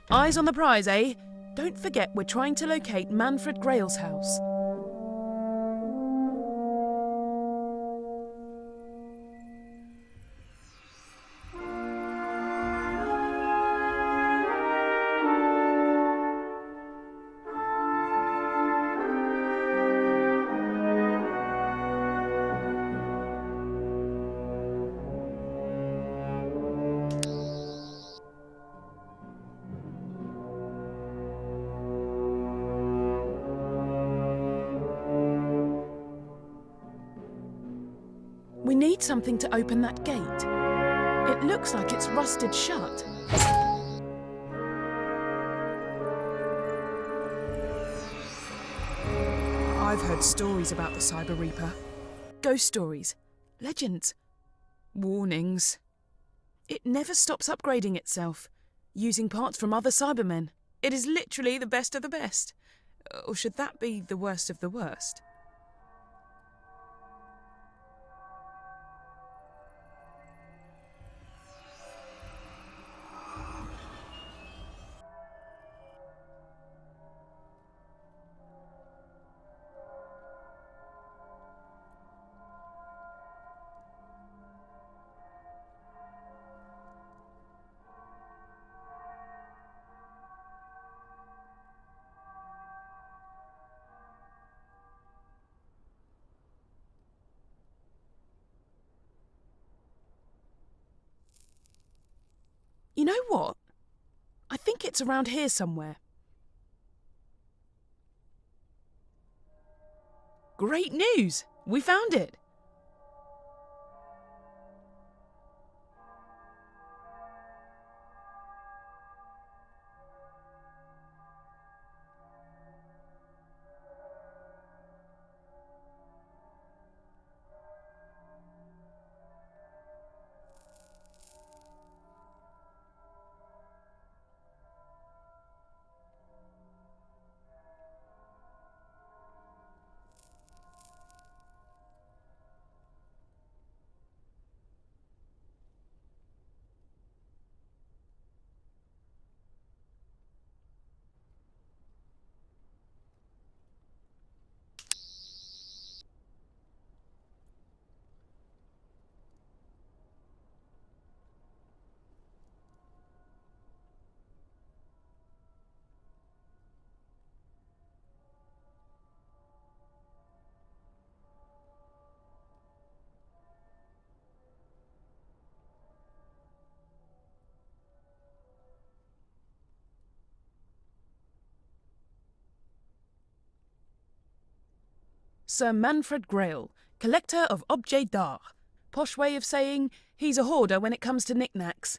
Eyes on the prize, eh? Don't forget we're trying to locate Manfred Grahl's house. We need something to open that gate. It looks like it's rusted shut. I've heard stories about the Cyber Reaper. Ghost stories, legends, warnings. It never stops upgrading itself, using parts from other Cybermen. It is literally the best of the best. Or should that be the worst of the worst? You know what? I think it's around here somewhere. Great news! We found it! Sir Manfred Grahl, collector of objets d'art. Posh way of saying he's a hoarder when it comes to knickknacks.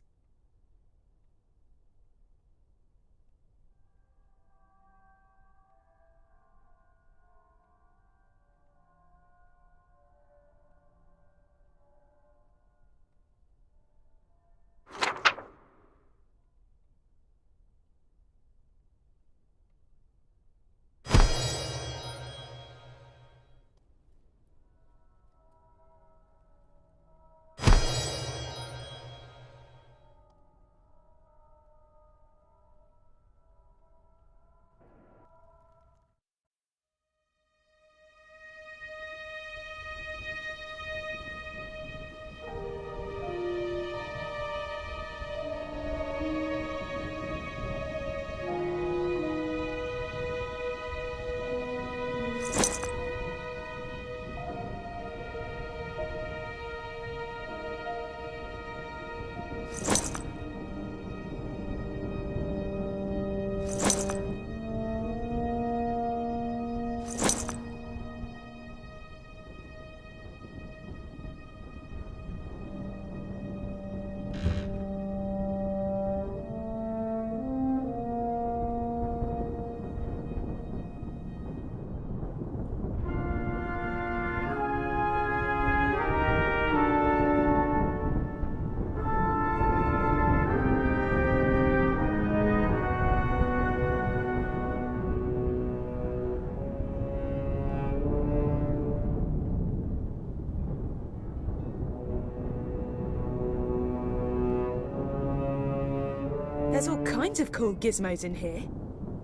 kinds of cool gizmos in here.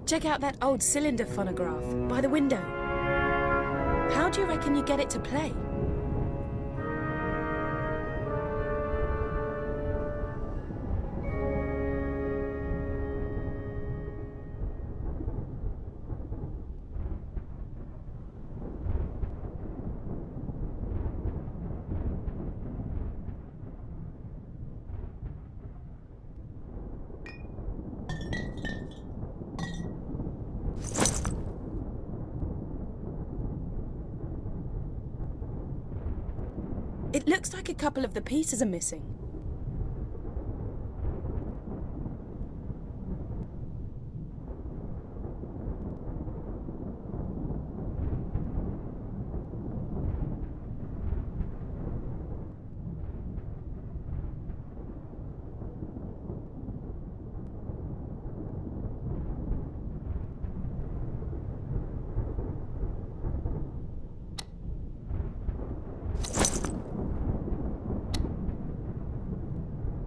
Check out that old cylinder phonograph by the window. How do you reckon you get it to play? It looks like a couple of the pieces are missing.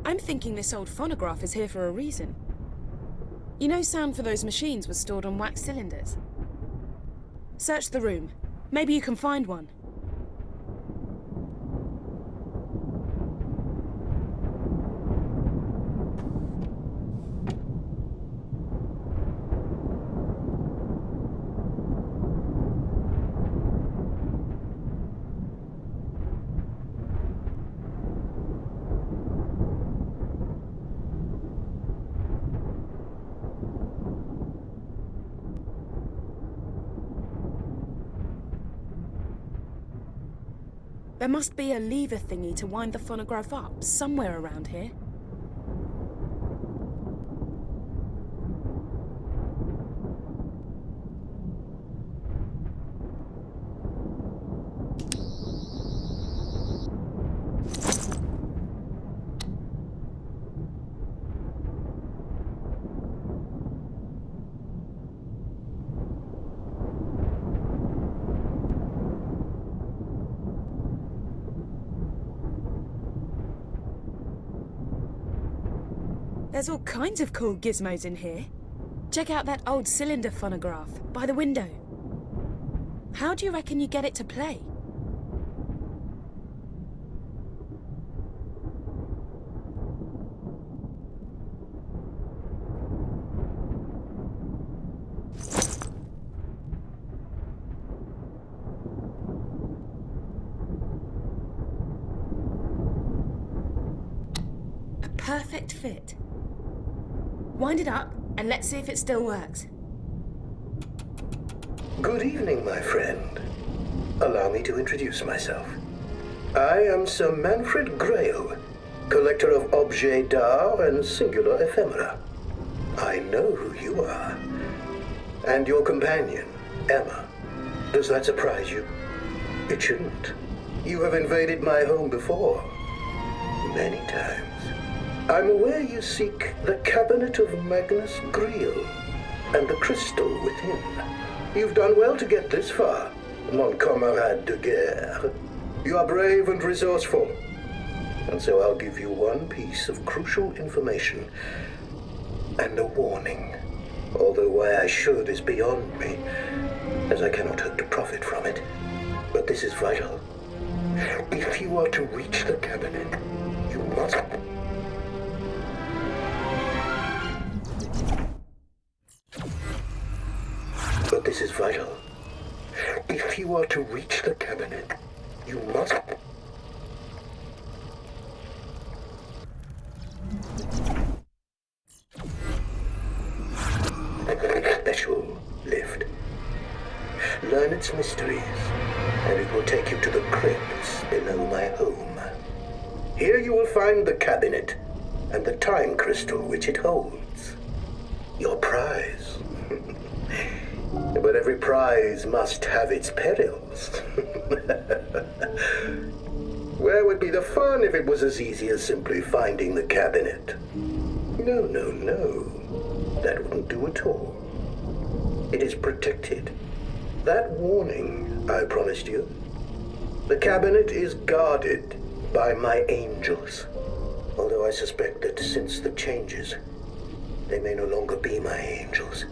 I'm thinking this old phonograph is here for a reason. You know, sound for those machines was stored on wax cylinders. Search the room. Maybe you can find one. There must be a lever thingy to wind the phonograph up somewhere around here. There's all kinds of cool gizmos in here. Check out that old cylinder phonograph by the window. How do you reckon you get it to play? A perfect fit. Wind it up, and let's see if it still works. Good evening, my friend. Allow me to introduce myself. I am Sir Manfred Grahl, collector of objets d'art and singular ephemera. I know who you are. And your companion, Emma. Does that surprise you? It shouldn't. You have invaded my home before. Many times. I'm aware you seek the cabinet of Magnus Grahl and the crystal within. You've done well to get this far, mon camarade de guerre. You are brave and resourceful. And so I'll give you one piece of crucial information and a warning. Although why I should is beyond me, as I cannot hope to profit from it. But this is vital. If you are to reach the cabinet, you must... But this is vital. If you are to reach the cabinet, you must... A special lift. Learn its mysteries, and it will take you to the crypts below my home. Here you will find the cabinet, and the time crystal which it holds. Your prize. But every prize must have its perils. Where would be the fun if it was as easy as simply finding the cabinet? No, no, no. That wouldn't do at all. It is protected. That warning I promised you. The cabinet is guarded by my angels. Although I suspect that since the changes, They may no longer be my angels.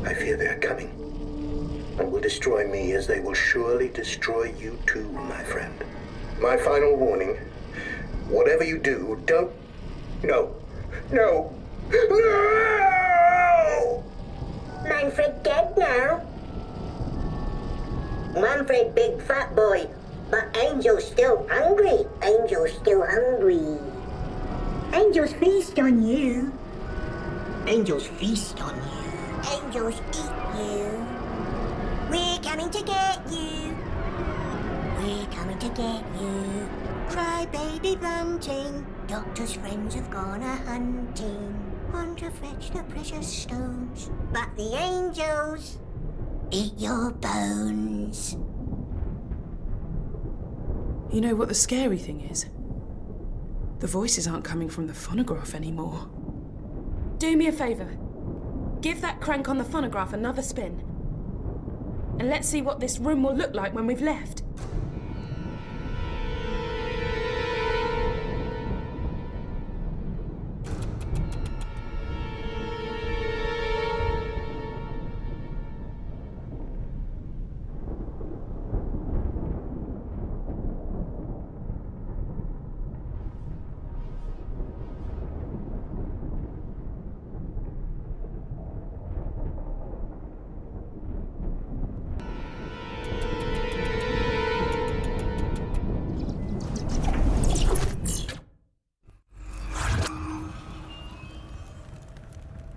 I fear they are coming, and will destroy me as they will surely destroy you too, my friend. My final warning, whatever you do, don't... No! No! No! Manfred dead now? Manfred big fat boy, but Angel's still hungry. Angel's still hungry. Angels feast on you. Angels feast on you. Angels eat you. We're coming to get you. We're coming to get you. Cry baby bunting. Doctor's friends have gone a-hunting. On to fetch the precious stones. But the angels eat your bones. You know what the scary thing is? The voices aren't coming from the phonograph anymore. Do me a favour. Give that crank on the phonograph another spin. And let's see what this room will look like when we've left.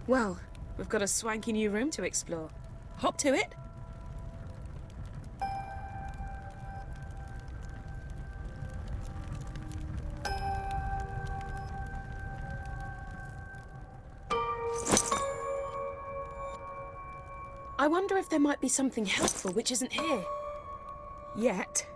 Well, we've got a swanky new room to explore. Hop to it. I wonder if there might be something helpful which isn't here. Yet.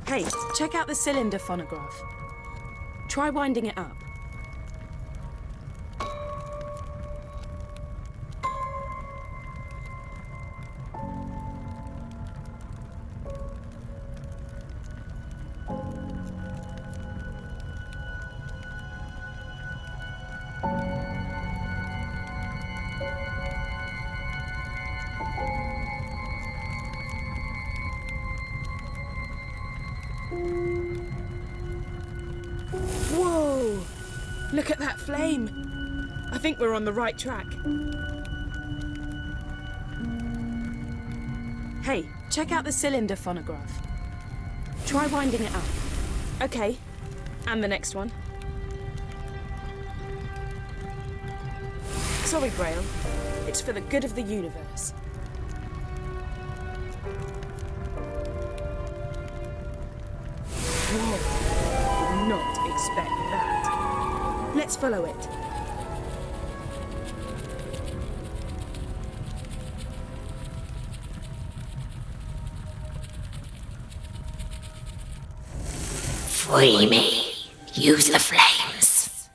Hey, check out the cylinder phonograph. Try winding it up. Whoa! Look at that flame! I think we're on the right track. Hey, check out the cylinder phonograph. Try winding it up. Okay, and the next one. Sorry, Grahl. It's for the good of the universe. Whoa, did not expect that. Let's follow it. Free me. Use the flames.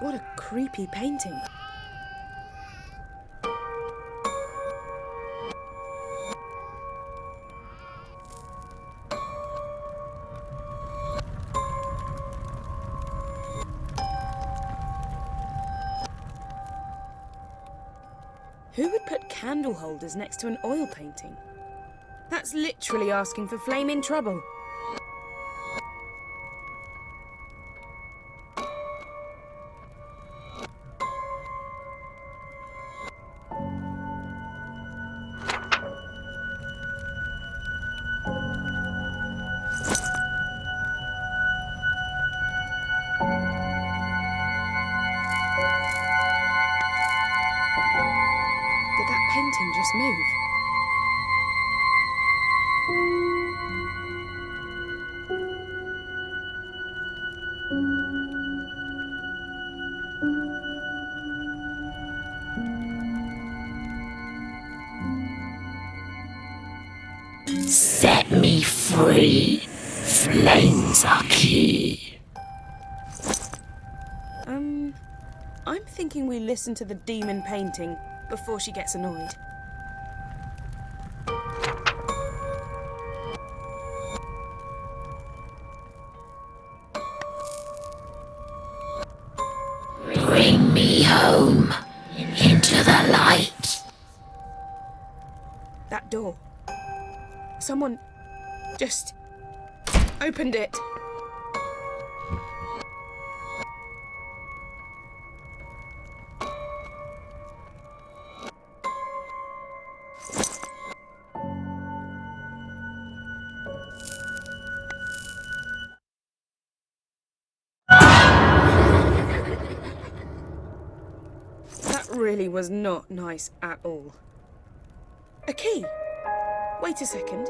What a creepy painting. Who would put candle holders next to an oil painting? That's literally asking for flaming trouble. Did that painting just move? Set me free. Flames are key. I'm thinking we listen to the demon painting before she gets annoyed. Bring me home into the light. That door. Someone just opened it. That really was not nice at all. A key! Wait a second.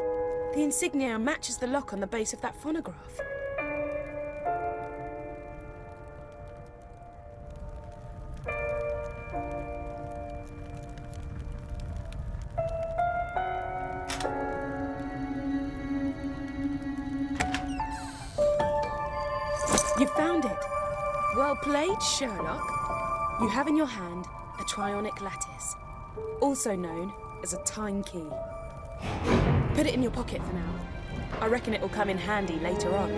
The insignia matches the lock on the base of that phonograph. You found it! Well played, Sherlock. You have in your hand a trionic lattice, also known as a time key. Put it in your pocket for now. I reckon it will come in handy later on.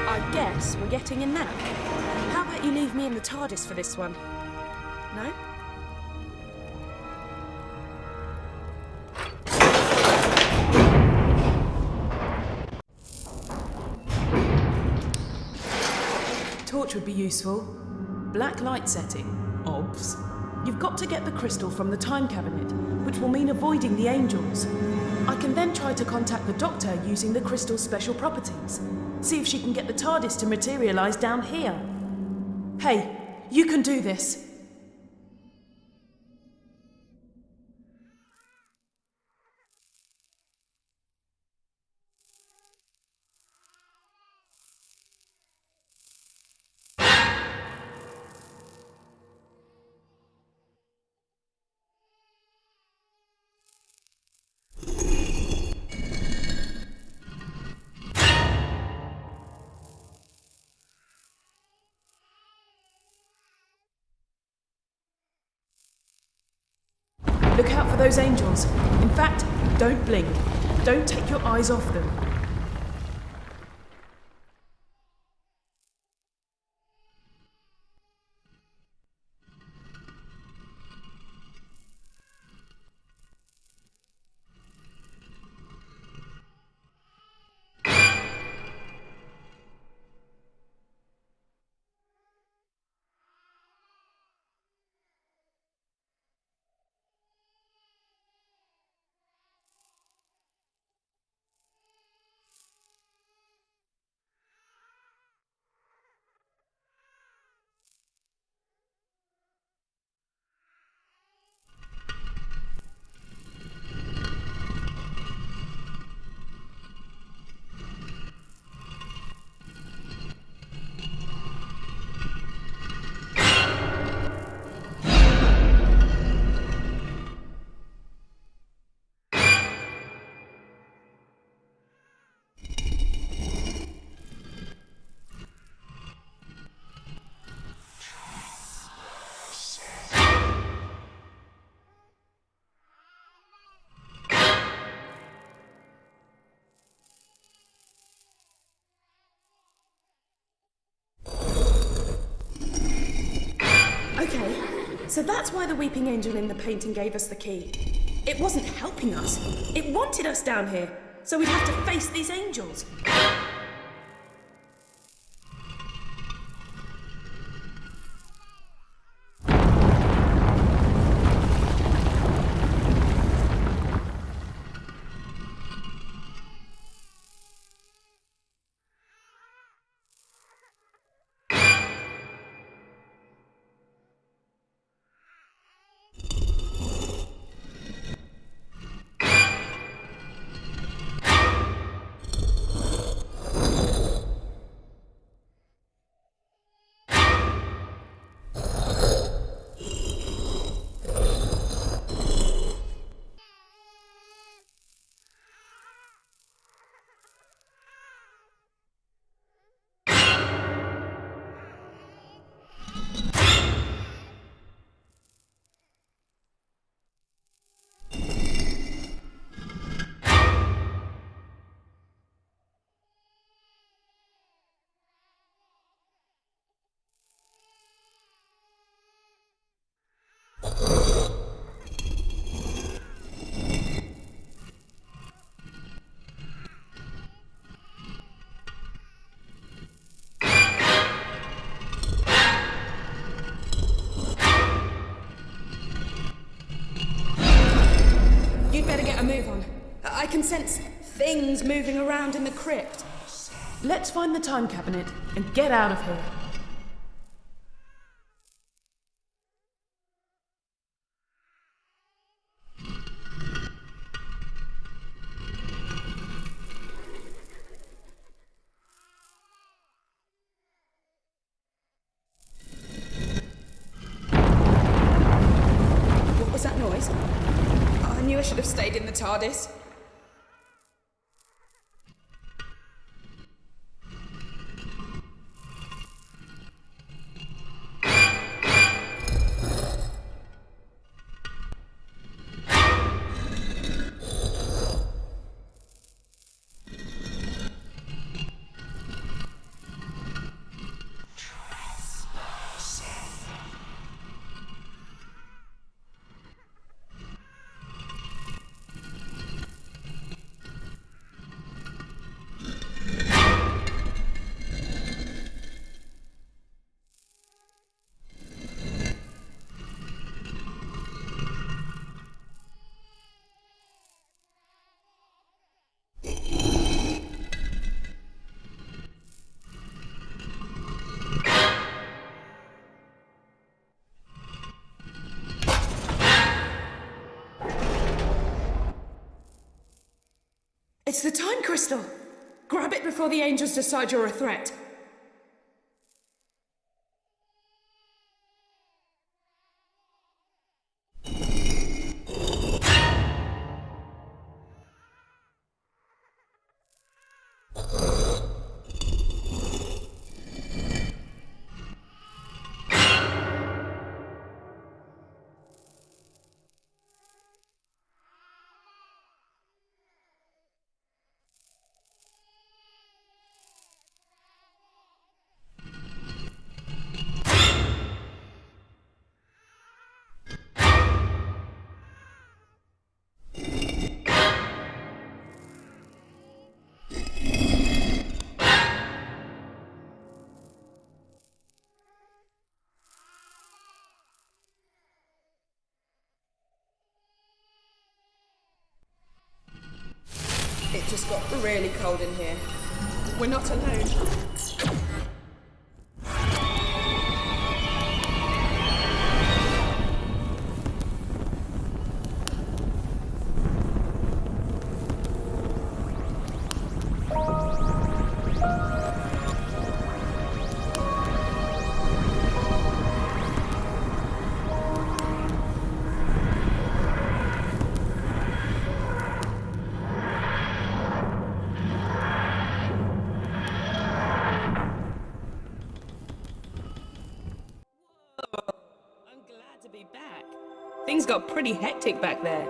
I guess we're getting a nap. How about you leave me in the TARDIS for this one? No? Torch would be useful. Black light setting. Obs. You've got to get the crystal from the time cabinet, which will mean avoiding the angels. I can then try to contact the Doctor using the crystal's special properties. See if she can get the TARDIS to materialise down here. Hey, you can do this. Look out for those angels. In fact, don't blink. Don't take your eyes off them. So that's why the weeping angel in the painting gave us the key. It wasn't helping us. It wanted us down here, so we'd have to face these angels. moving around in the crypt. Let's find the time cabinet and get out of here. What was that noise? I knew I should have stayed in the TARDIS. It's the time crystal! Grab it before the angels decide you're a threat. It just got really cold in here. We're not alone. Things got pretty hectic back there.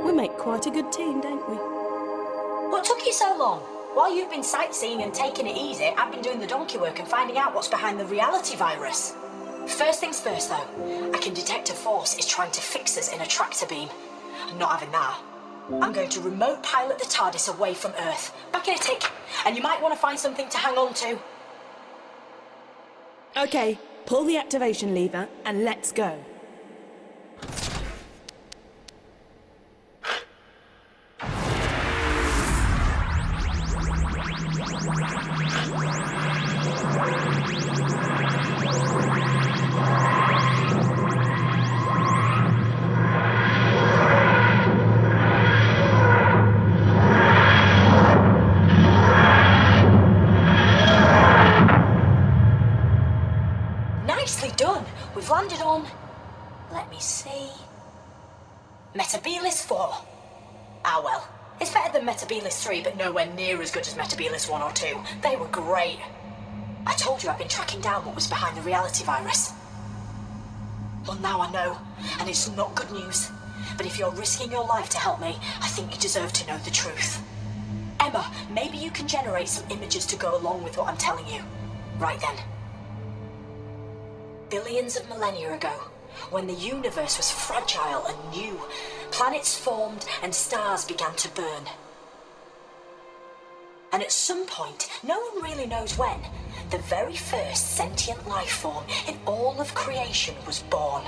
We make quite a good team, don't we? What took you so long? While you've been sightseeing and taking it easy, I've been doing the donkey work and finding out what's behind the reality virus. First things first, though. I can detect a force is trying to fix us in a tractor beam. I'm not having that. I'm going to remote pilot the TARDIS away from Earth. Back in a tick, and you might want to find something to hang on to. Okay, pull the activation lever and let's go. Nicely done. We've landed on... Let me see... Metabilis 4. Ah well, it's better than Metabilis 3, but nowhere near as good as Metabilis 1 or 2. They were great. I told you I've been tracking down what was behind the reality virus. Well, now I know, and it's not good news. But if you're risking your life to help me, I think you deserve to know the truth. Emma, maybe you can generate some images to go along with what I'm telling you. Right then. Billions of millennia ago, when the universe was fragile and new, planets formed and stars began to burn. And at some point, no one really knows when, the very first sentient life form in all of creation was born.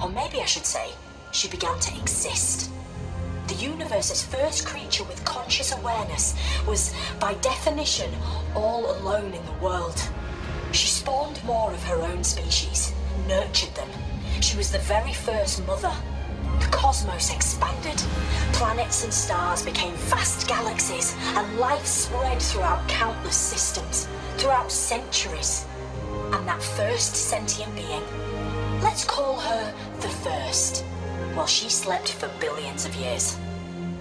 Or maybe I should say, she began to exist. The universe's first creature with conscious awareness was, by definition, all alone in the world. She spawned more of her own species, nurtured them. She was the very first mother. The cosmos expanded. Planets and stars became vast galaxies, and life spread throughout countless systems, throughout centuries. And that first sentient being, let's call her the First, well, she slept for billions of years.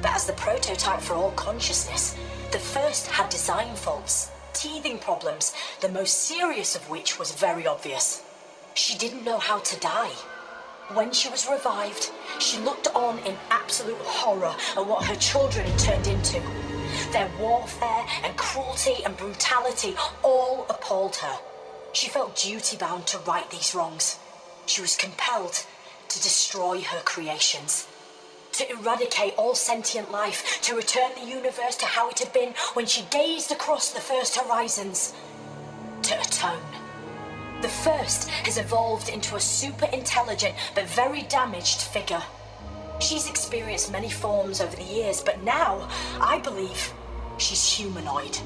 But as the prototype for all consciousness, the First had design faults, teething problems, the most serious of which was very obvious. She didn't know how to die. When she was revived, she looked on in absolute horror at what her children had turned into. Their warfare and cruelty and brutality all appalled her. She felt duty-bound to right these wrongs. She was compelled to destroy her creations, to eradicate all sentient life, to return the universe to how it had been when she gazed across the first horizons, to atone. The First has evolved into a super intelligent but very damaged figure. She's experienced many forms over the years, but now, I believe, she's humanoid.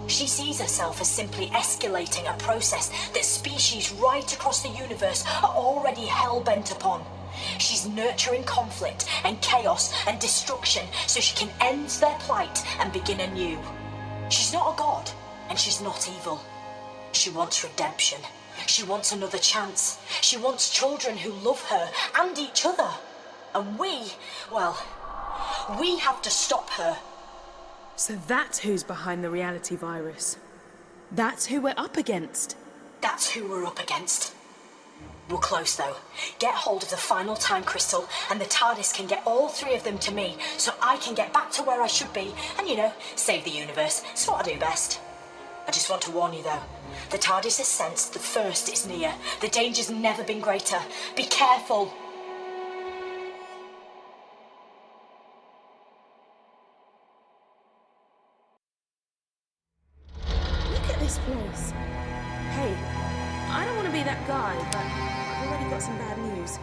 She sees herself as simply escalating a process that species right across the universe are already hell-bent upon. She's nurturing conflict and chaos and destruction so she can end their plight and begin anew. She's not a god, and she's not evil. She wants redemption. She wants another chance. She wants children who love her and each other. And we have to stop her. So that's who's behind the reality virus. That's who we're up against. That's who we're up against. We're close, though. Get hold of the final time crystal, and the TARDIS can get all three of them to me, so I can get back to where I should be, and, save the universe. It's what I do best. I just want to warn you, though. The TARDIS has sensed the First is near. The danger's never been greater. Be careful. Look at this place. Hey, I don't want to be that guy, but I've already got some bad news.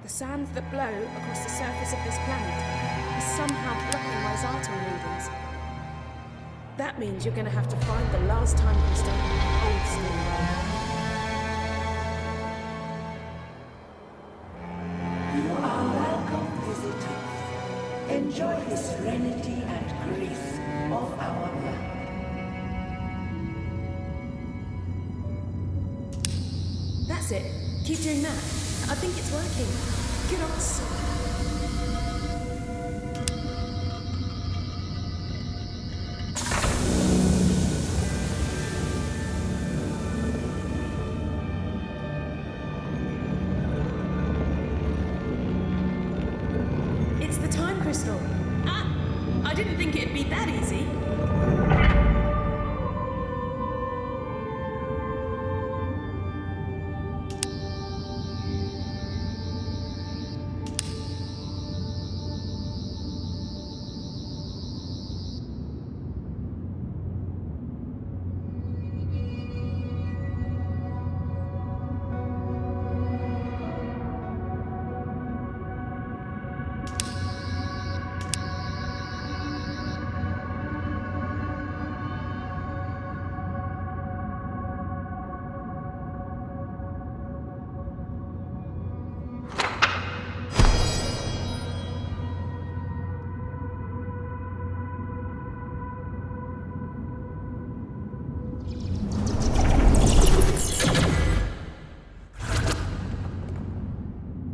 The sands that blow across the surface of this planet is somehow blocking my Zartan readings. That means you're going to have to find the last time crystal old school way. You are welcome, visitors. Enjoy the serenity and grace of our land. That's it. Keep doing that. I think it's working. Good answer. It's the time crystal. I didn't think it'd be that easy.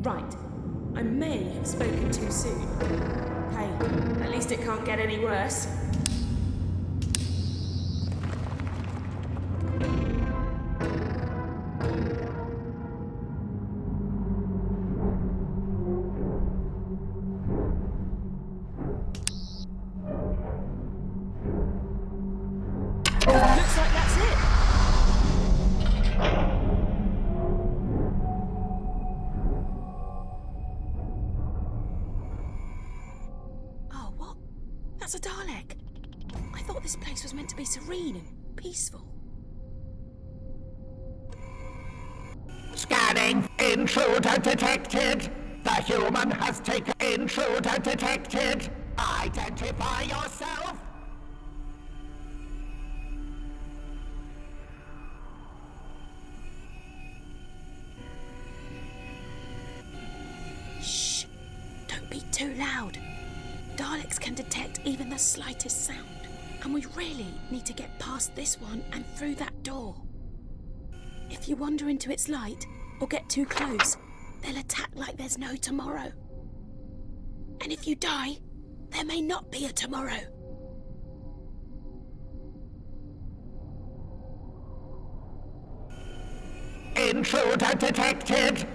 Right. I may have spoken too soon. Hey, at least it can't get any worse. Looks like that's it. Oh, what? That's a Dalek. I thought this place was meant to be serene and peaceful. Scanning. Intruder detected. The human has taken intruder detected. Identify yourself. Shh! Don't be too loud. Daleks can detect even the slightest sound. And we really need to get past this one and through that door. If you wander into its light or get too close, they'll attack like there's no tomorrow. And if you die, there may not be a tomorrow. Intruder detected.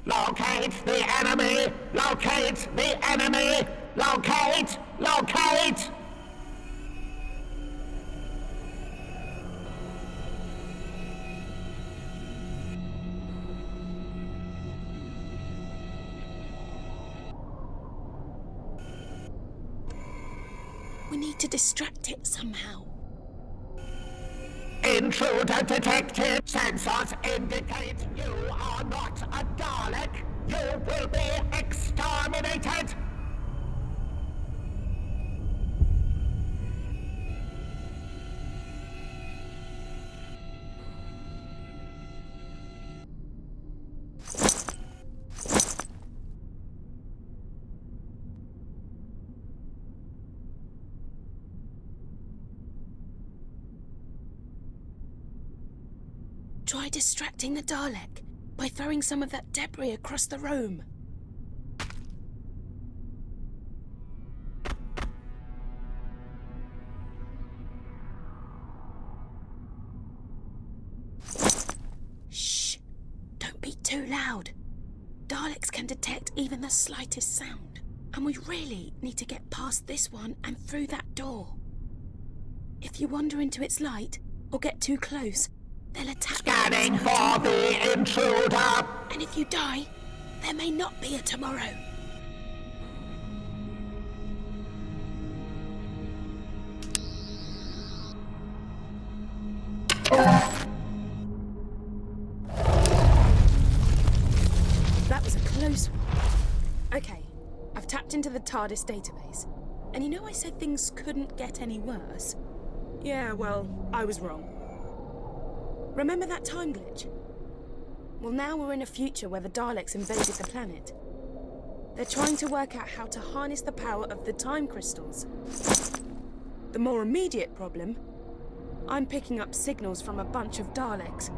Locate the enemy. Locate the enemy. Locate. Locate. We need to distract it somehow. Intruder detected. Sensors indicate you are not a Dalek. You will be exterminated. Try distracting the Dalek by throwing some of that debris across the room. Shh! Don't be too loud. Daleks can detect even the slightest sound. And we really need to get past this one and through that door. If you wander into its light or get too close, they'll attack. Scanning for the intruder. And if you die, there may not be a tomorrow. That was a close one. Okay, I've tapped into the TARDIS database. And you know I said things couldn't get any worse? Yeah, well, I was wrong. Remember that time glitch? Well, now we're in a future where the Daleks invaded the planet. They're trying to work out how to harness the power of the time crystals. The more immediate problem, I'm picking up signals from a bunch of Daleks,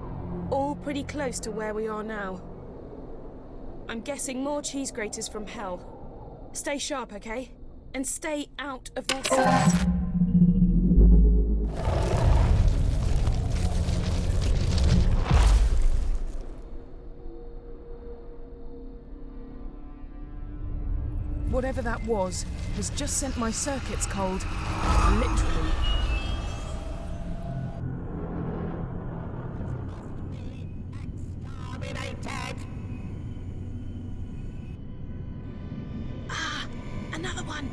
all pretty close to where we are now. I'm guessing more cheese graters from hell. Stay sharp, okay? And stay out of their sight. Whatever that was has just sent my circuits cold. Literally. Ah, another one.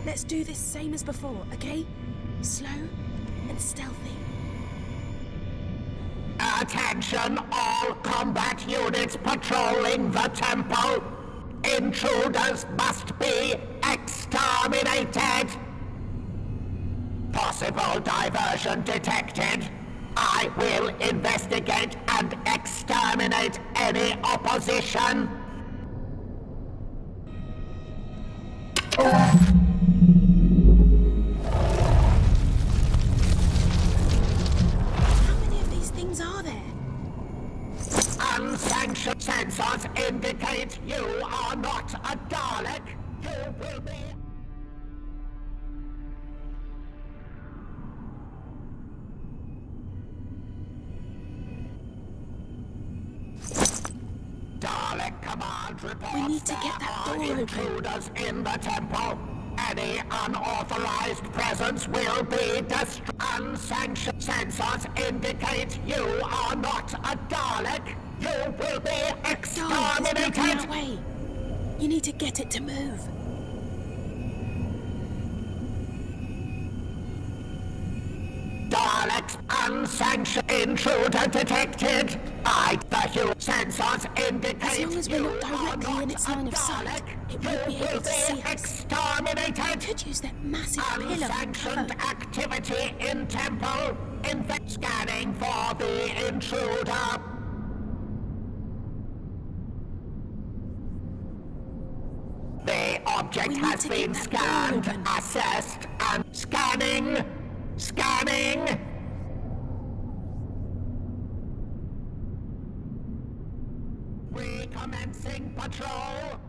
Let's do this same as before, okay? Slow and stealthy. Attention all combat units patrolling the temple. Intruders must be exterminated. Possible diversion detected. I will investigate and exterminate any opposition. How many of these things are there? Unsanctioned sensors indicate you are not a Dalek. You will be... Dalek command reports We need to get that there door are open. intruders in the temple. Any unauthorized presence will be destroyed. Unsanctioned sensors indicate you are not a Dalek. You will be Dalek is exterminated. blocking our way. You need to get it to move. Dalek Daleks, unsanctioned intruder detected. The human sensors indicate As long as we're you not directly are in its not line a of sight, Dalek. it won't be You able will to see us. exterminated. Could use that massive pillar for Unsanctioned cover. activity in temple. Scanning for the intruder. The object We need has to been get that door scanned, open. assessed, and scanning. Scanning. Recommencing patrol.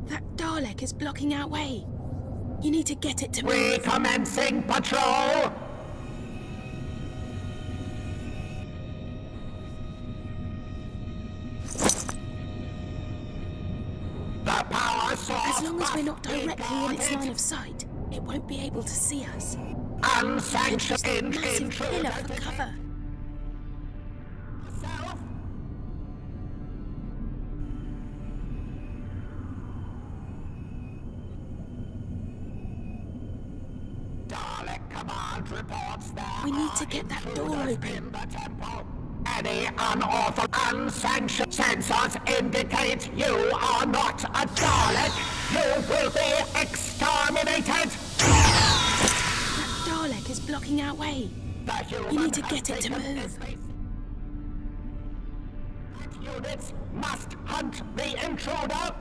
That Dalek is blocking our way. You need to get it to move. Recommencing patrol. The power source. As long as we're not must be directly in its guarded. line of sight, it won't be able to see us. Unsanctioned That massive pillar intruder for cover. Self. Dalek command reports there We need are to get that intruders door open. in the temple. Any unauthorized, unsanctioned sensors indicate you are not a Dalek. You will be exterminated. That Dalek is blocking our way. The human You need to has get it to taken move. its place. Units must hunt the intruder.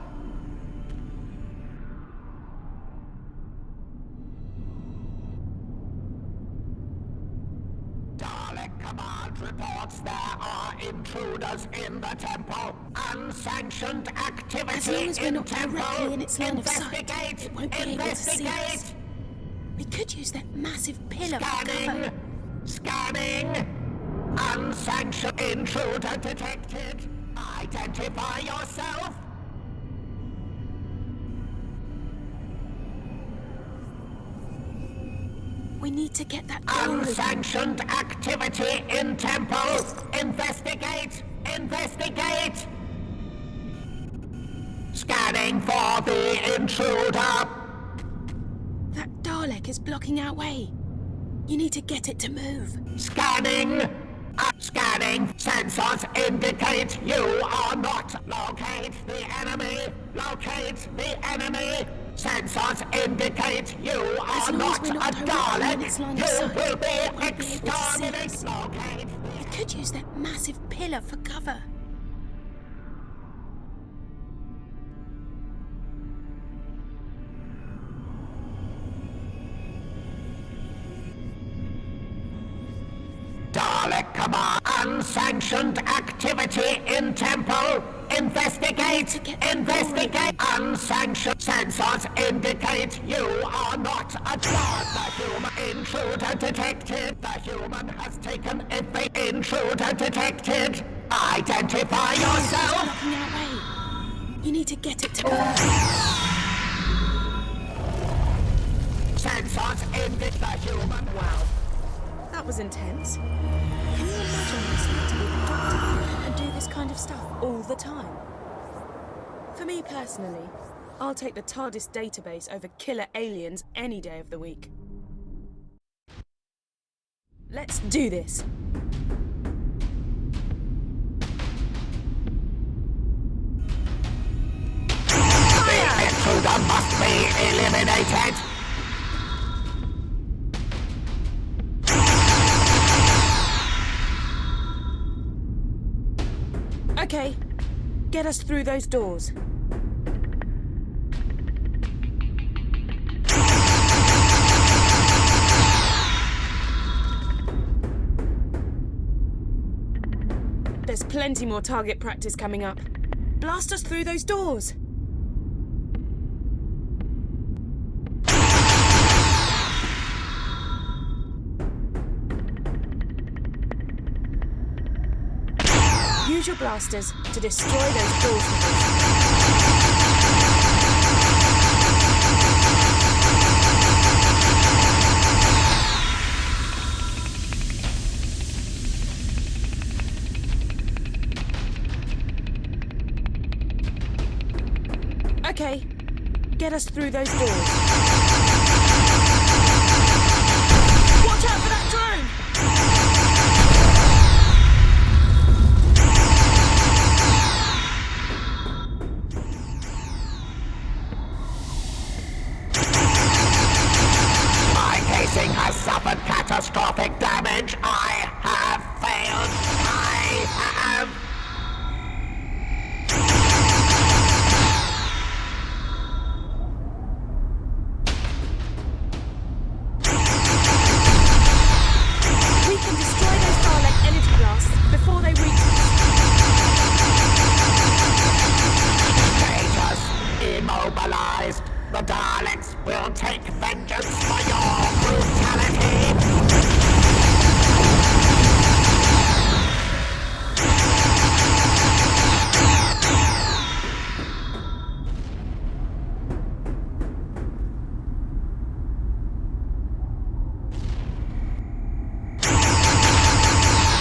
Dalek command reports there are intruders in the temple. Unsanctioned activity As long as we're in not temple. directly in its line of sight, Investigate. it won't be able to see us. Investigate. We could use that massive pillar for Scanning. cover. Scanning. Unsanctioned intruder detected. Identify yourself. We need to get that door open. Unsanctioned activity in temple. Investigate. Investigate. Scanning for the intruder. That Dalek is blocking our way. You need to get it to move. Scanning. Scanning. Sensors indicate you are not. Locate the enemy. Locate the enemy. Sensors indicate you As are long as not we're not a directly in its Dalek. line of You sight, will it be won't be able to see exterminated. us. Locate We could use that massive pillar for cover. Dalek command. Unsanctioned activity in temple. Investigate. Investigate. Unsanctioned sensors indicate you are not a Dalek. The human intruder detected. The human has taken the intruder detected. Identify yourself. Blocking our way. You need to get it to move. Sensors indicate the human. Wow. That was intense. Can you imagine what it's like to be a doctor and do this kind of stuff all the time? For me personally, I'll take the TARDIS database over killer aliens any day of the week. Let's do this. The intruder must be eliminated. Okay, get us through those doors. There's plenty more target practice coming up. Blast us through those doors. Use your blasters to destroy those doors with us. Okay, get us through those doors. Watch out for that drone! My casing has suffered catastrophic damage. I have failed. I have... We can destroy those Dalek energy blasts before they reach us. Status immobilized. The Daleks will take vengeance for your brutality.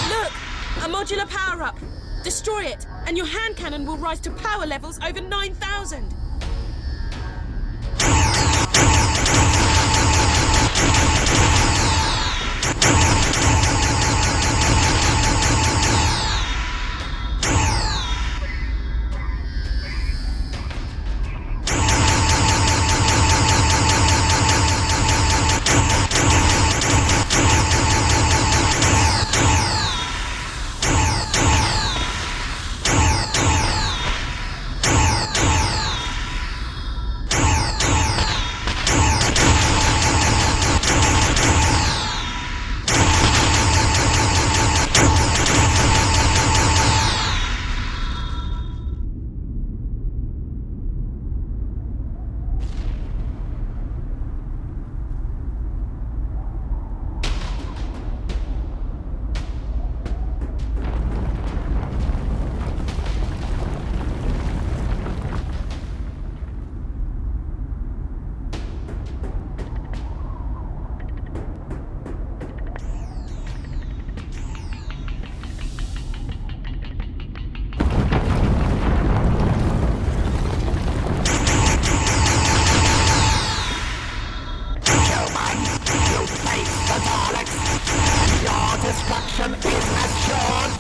Look! A modular power-up! Destroy it, and your hand cannon will rise to power levels over 9,000! Destruction is assured.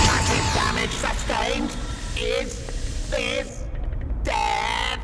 Massive damage sustained. Is this death?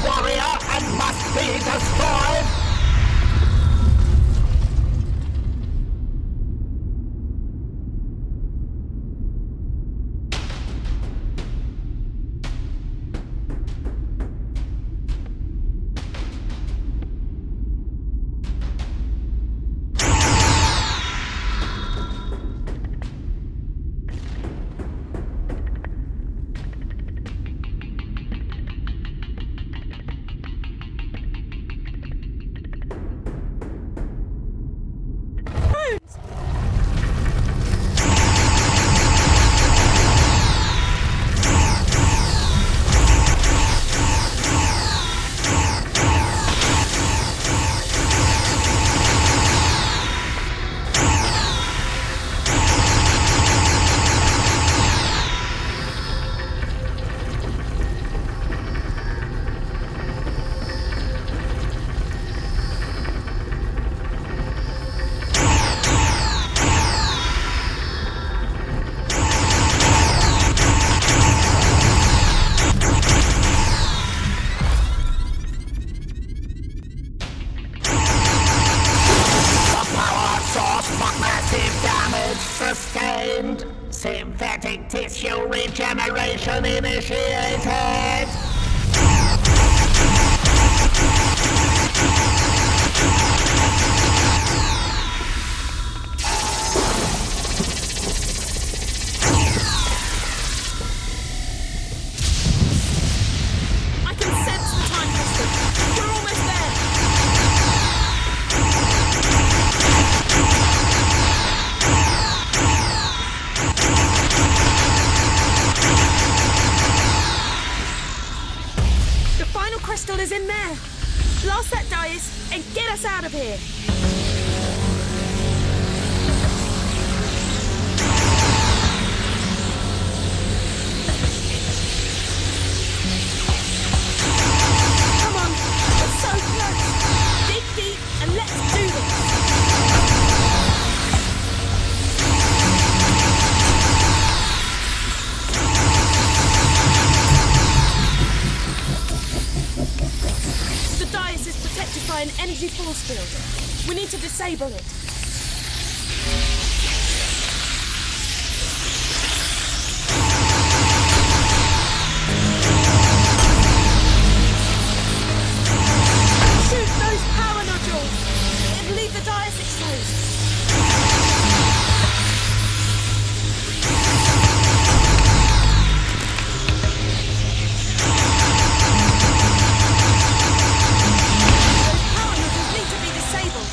warrior and must be destroyed. Sustained. Synthetic tissue regeneration initiated. I can sense the time crystal. We're almost there. The final crystal is in there. Blast that dais and get us out of here. Come on, we're so close. Dig deep and let's do this. The dais is protected by an energy force field. We need to disable it. Shoot those power nodules! It'll leave the dais exposed. Power nodules need to be disabled.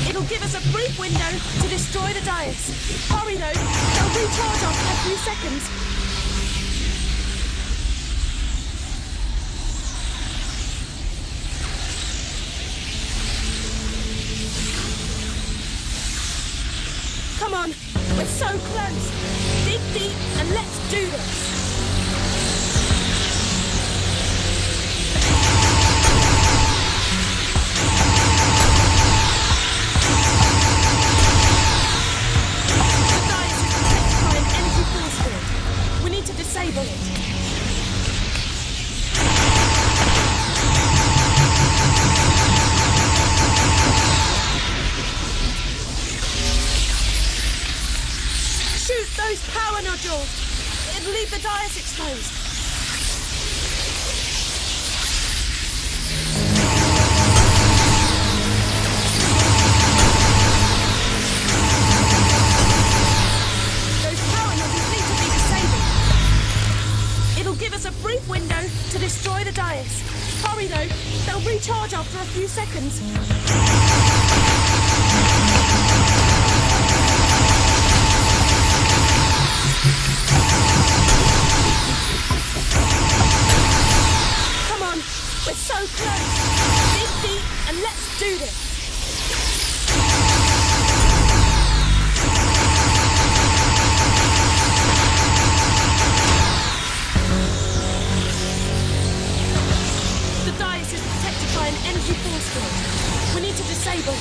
It'll give us a brief window to destroy the dais. Hurry though, they'll recharge after a few seconds. Come on, we're so close. Dig deep and let's do this. The dais is protected by an energy force field. We need to disable it. Shoot those power nodules! It'll leave the dais exposed. Those power nodules need to be disabled. It'll give us a brief window to destroy the dais. Hurry though, they'll recharge after a few seconds. Come on, we're so close. Dig deep and let's do this. The dais is protected by an energy force field. We need to disable it.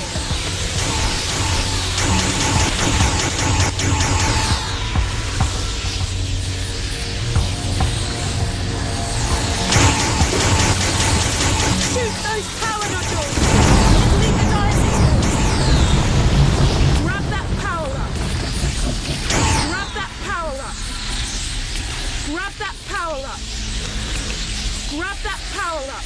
Grahl up!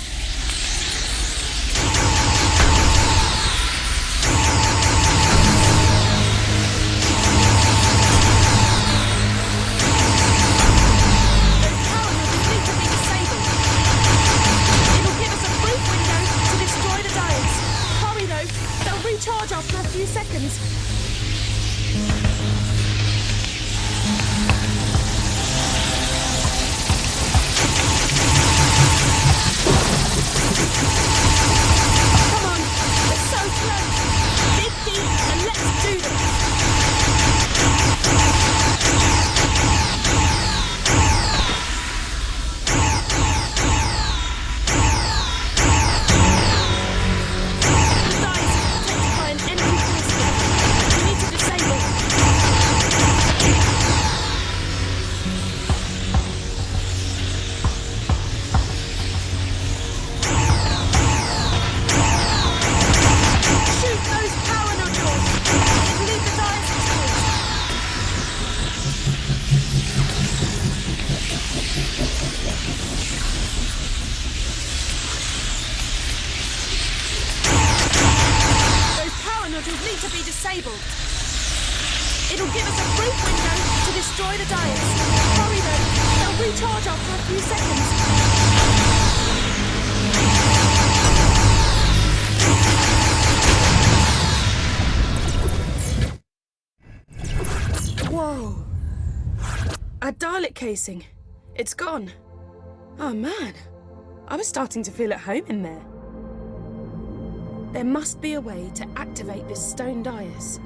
Recharge after a few seconds. Come on, we're so close. Dig deep and let's do this. Need to be disabled. It'll give us a brief window to destroy the Daleks. Hurry though, they'll recharge after a few seconds. Whoa. A Dalek casing. It's gone. Oh man, I was starting to feel at home in there. There must be a way to activate this stone dais.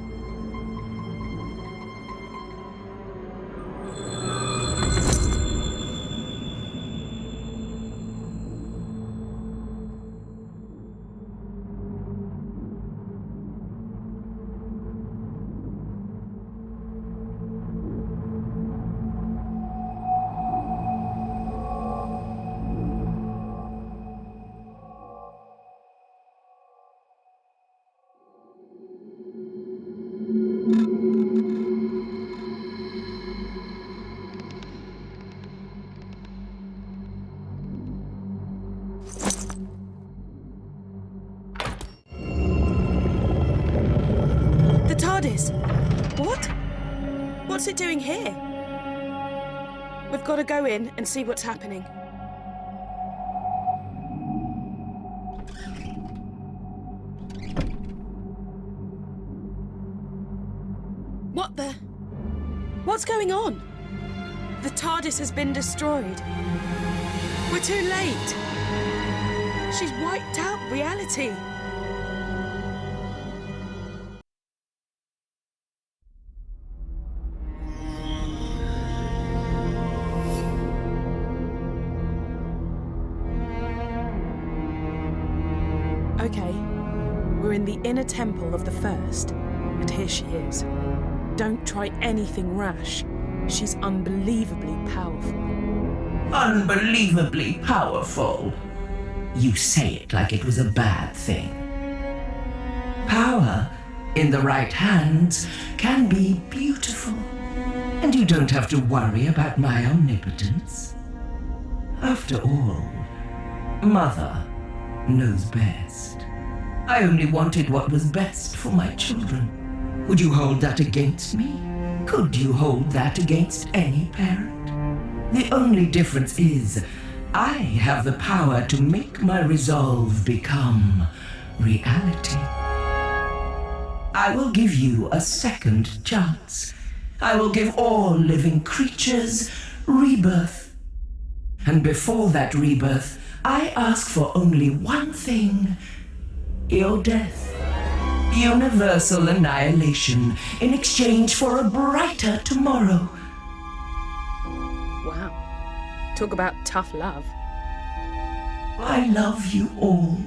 What? What's it doing here? We've got to go in and see what's happening. What the? What's going on? The TARDIS has been destroyed. We're too late. She's wiped out reality. Okay, we're in the inner temple of the First, and here she is. Don't try anything rash. She's unbelievably powerful. Unbelievably powerful. You say it like it was a bad thing. Power, in the right hands, can be beautiful. And you don't have to worry about my omnipotence. After all, Mother knows best. I only wanted what was best for my children. Would you hold that against me? Could you hold that against any parent? The only difference is, I have the power to make my resolve become reality. I will give you a second chance. I will give all living creatures rebirth. And before that rebirth, I ask for only one thing: your death. Universal annihilation in exchange for a brighter tomorrow. Wow. Talk about tough love. I love you all.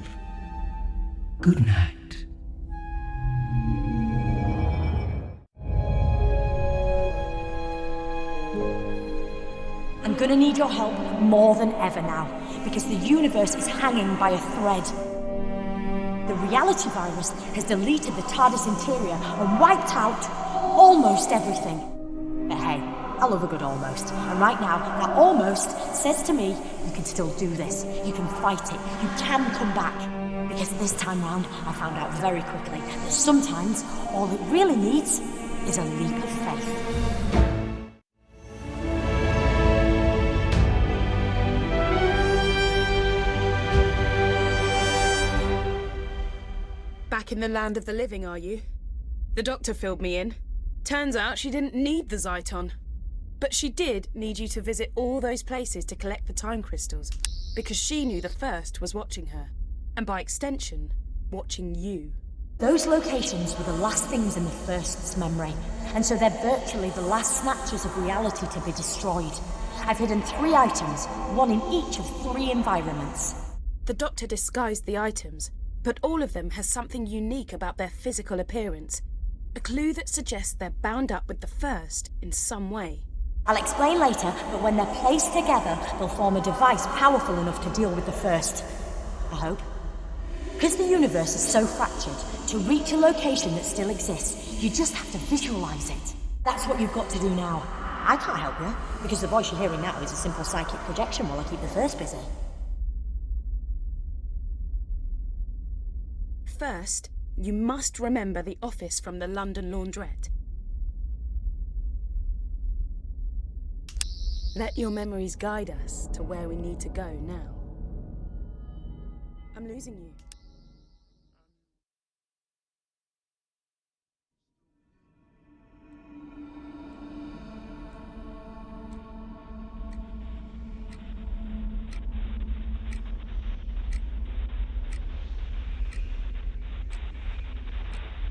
Good night. I'm gonna need your help more than ever now, because the universe is hanging by a thread. The reality virus has deleted the TARDIS interior and wiped out almost everything. But hey, I love a good almost. And right now, that almost says to me, you can still do this. You can fight it. You can come back. Because this time round, I found out very quickly that sometimes all it really needs is a leap of faith. Back in the land of the living, are you? The doctor filled me in. Turns out she didn't need the Zyton. But she did need you to visit all those places to collect the time crystals, because she knew the First was watching her, and by extension, watching you. Those locations were the last things in the First's memory, and so they're virtually the last snatches of reality to be destroyed. I've hidden 3 items, one in each of 3 environments. The doctor disguised the items, but all of them has something unique about their physical appearance. A clue that suggests they're bound up with the First in some way. I'll explain later, but when they're placed together, they'll form a device powerful enough to deal with the First. I hope. Because the universe is so fractured, to reach a location that still exists, you just have to visualize it. That's what you've got to do now. I can't help you, because the voice you're hearing now is a simple psychic projection while I keep the First busy. First, you must remember the office from the London laundrette. Let your memories guide us to where we need to go now. I'm losing you.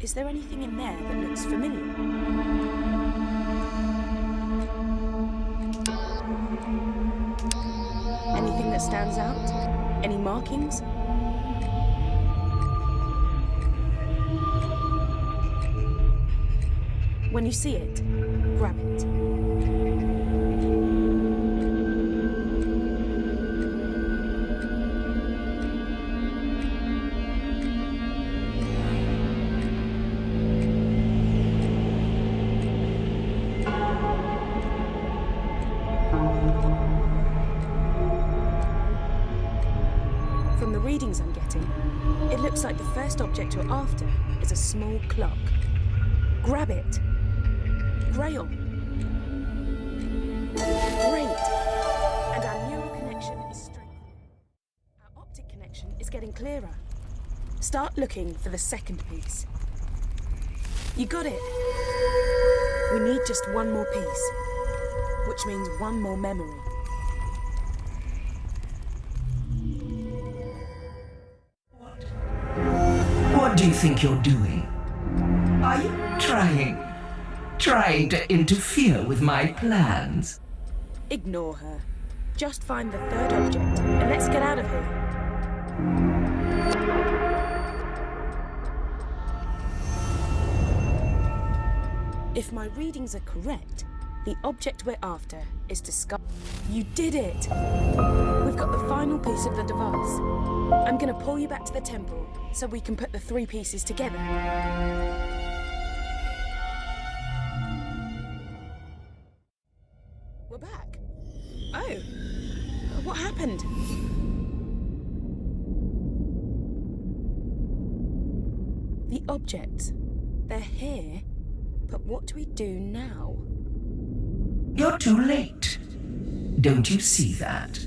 Is there anything in there that looks familiar? Anything that stands out? Any markings? When you see it, grab it. From the readings I'm getting, it looks like the first object you're after is a small clock. Grab it. Grahl. Great. And our neural connection is strengthening. Our optic connection is getting clearer. Start looking for the second piece. You got it. We need just one more piece, which means one more memory. What do you think you're doing? Are you trying to interfere with my plans? Ignore her. Just find the third object and let's get out of here. If my readings are correct, the object we're after is discovered. You did it! We've got the final piece of the device. I'm gonna pull you back to the temple so we can put the 3 pieces together. We're back. Oh, what happened? The objects, they're here, but what do we do now? You're too late. Don't you see that?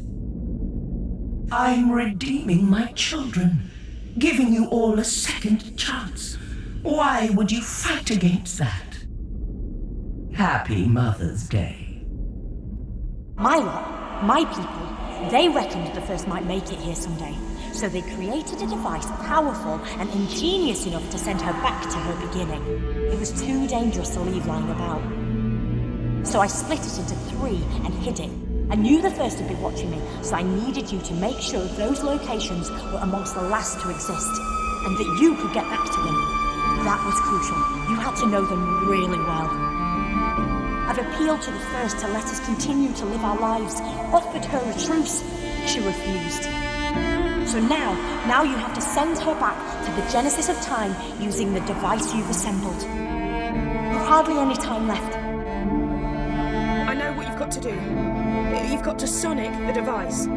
I'm redeeming my children, giving you all a second chance. Why would you fight against that? Happy Mother's Day. My lot, my people, they reckoned the First might make it here someday. So they created a device powerful and ingenious enough to send her back to her beginning. It was too dangerous to leave lying about. So I split it into 3 and hid it. I knew the First would be watching me, so I needed you to make sure those locations were amongst the last to exist, and that you could get back to them. That was crucial. You had to know them really well. I've appealed to the First to let us continue to live our lives, offered her a truce. She refused. So now you have to send her back to the genesis of time using the device you've assembled. You've hardly any time left. I know you've got to do. You've got to sonic the device.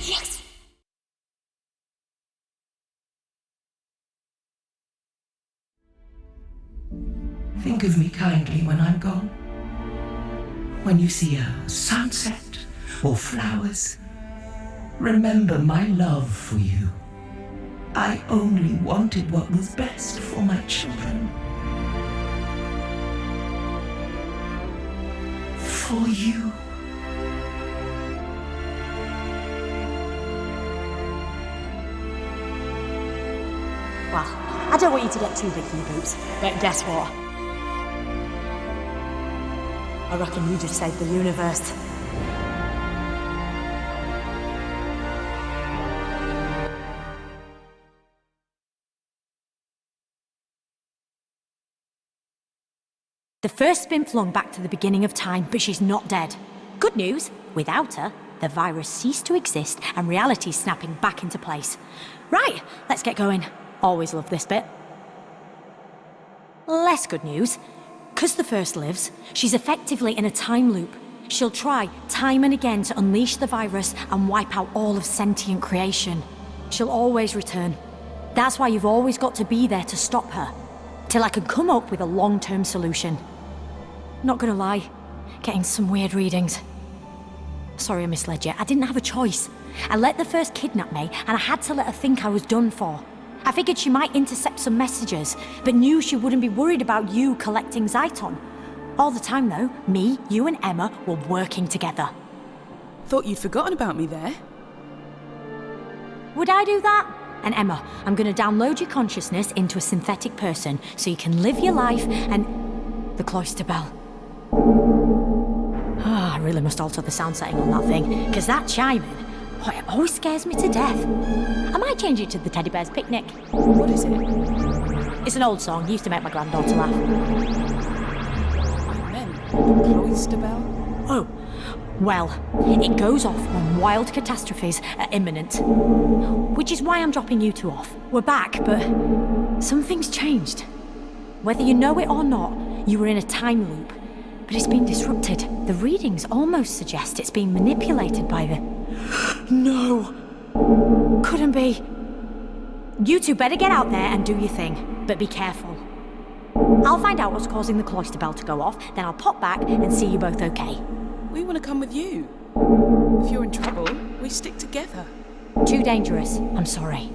Yes! Think of me kindly when I'm gone. When you see a sunset or flowers, remember my love for you. I only wanted what was best for my children. For you. Well, I don't want you to get too big for your boots, but guess what? I reckon you just saved the universe. The first's been flung back to the beginning of time, but she's not dead. Good news, without her, the virus ceased to exist and reality's snapping back into place. Right, let's get going. Always love this bit. Less good news. 'Cause the First lives, she's effectively in a time loop. She'll try time and again to unleash the virus and wipe out all of sentient creation. She'll always return. That's why you've always got to be there to stop her, till I can come up with a long-term solution. Not gonna lie, getting some weird readings. Sorry I misled you, I didn't have a choice. I let the First kidnap me, and I had to let her think I was done for. I figured she might intercept some messages, but knew she wouldn't be worried about you collecting Zyton. All the time though, me, you and Emma were working together. Thought you'd forgotten about me there. Would I do that? And Emma, I'm gonna download your consciousness into a synthetic person so you can live your life and... The cloister bell. Ah, I really must alter the sound setting on that thing, because that chiming, oh, it always scares me to death. I might change it to the Teddy Bear's Picnic. What is it? It's an old song, used to make my granddaughter laugh. I meant the cloister bell. Oh, well, it goes off when wild catastrophes are imminent. Which is why I'm dropping you two off. We're back, but something's changed. Whether you know it or not, you were in a time loop. But it's been disrupted. The readings almost suggest it's being manipulated by the... No! Couldn't be. You two better get out there and do your thing, but be careful. I'll find out what's causing the cloister bell to go off, then I'll pop back and see you both okay. We want to come with you. If you're in trouble, we stick together. Too dangerous, I'm sorry.